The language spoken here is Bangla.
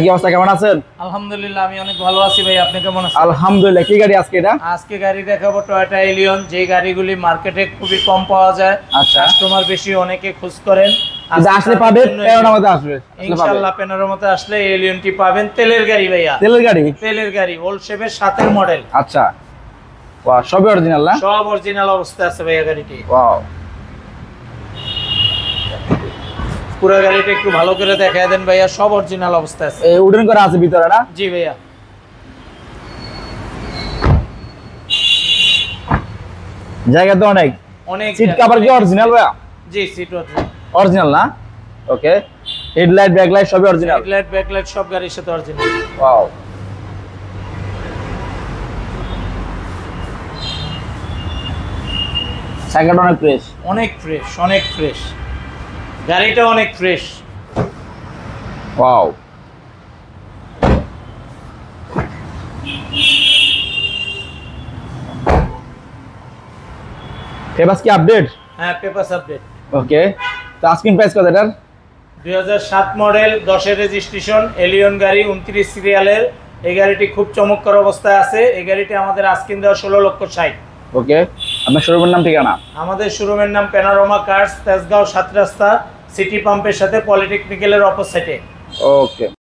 কি অবস্থা, কেমন আছেন? আলহামদুলিল্লাহ, আমি অনেক ভালো আছি ভাই। আপনি কেমন আছেন? আলহামদুলিল্লাহ। কি গাড়ি আজকে এটা? আজকে গাড়ি দেখাবো টয়োটা এলিয়ন, যে গাড়িগুলি মার্কেটে খুবই কম পাওয়া যায়। আচ্ছা। কাস্টমার বেশি, অনেকে খোঁজ করেন। আসলে পাবে, প্যানোরামাতে আসবে ইনশাআল্লাহ প্যানোরামাতে আসলে এলিয়নটি পাবেন। তেলের গাড়ি ভাইয়া, তেলের গাড়ি। তেলের গাড়ি, ওল্ড শেপের 7 মডেল। আচ্ছা, ওয়াও, সবই অরিজিনাল না? সব অরিজিনাল অবস্থায় আছে ভাইয়া গাড়িটি। ওয়াও, পুরো গাড়িটা একটু ভালো করে দেখায় দেন ভাইয়া। সব অরিজিনাল অবস্থায় আছে। এই উডেন করা আছে ভিতরে না? জি ভাইয়া। জায়গা তো অনেক। অনেক সিট কভার কি অরিজিনাল ভাইয়া? জি, সিট অরিজিনাল না? ওকে। হেডলাইট, ব্যাকলাইট সবই অরিজিনাল? হেডলাইট, ব্যাকলাইট সব গাড়ির সাথে অরিজিনাল। ওয়াও, চাকাটা অনেক ফ্রেশ। অনেক ফ্রেশ, অনেক ফ্রেশ গাড়িটা, অনেক ফ্রেশ। ওয়াও, পেপারস কি আপডেট? হ্যাঁ, পেপারস আপডেট। ওকে। তো আস্কিং প্রাইস কত এটার? 2007 মডেল, 10 রেজিস্ট্রেশন, এলিয়ন গাড়ি, 29 সিরিয়ালের। এই গাড়িটি খুব চমৎকার অবস্থায় আছে। এই গাড়িটি আমাদের আস্কিং দেওয়া 16,60,000। ওকে। আপনার শোরুমের নাম, ঠিকানা? আমাদের শোরুমের নাম প্যানোরামা কার্স, তেজগাঁও 7 রাস্তা, সিটি পাম্পের সাথে পলিটেকনিক্যালের অপোজিটে। ওকে।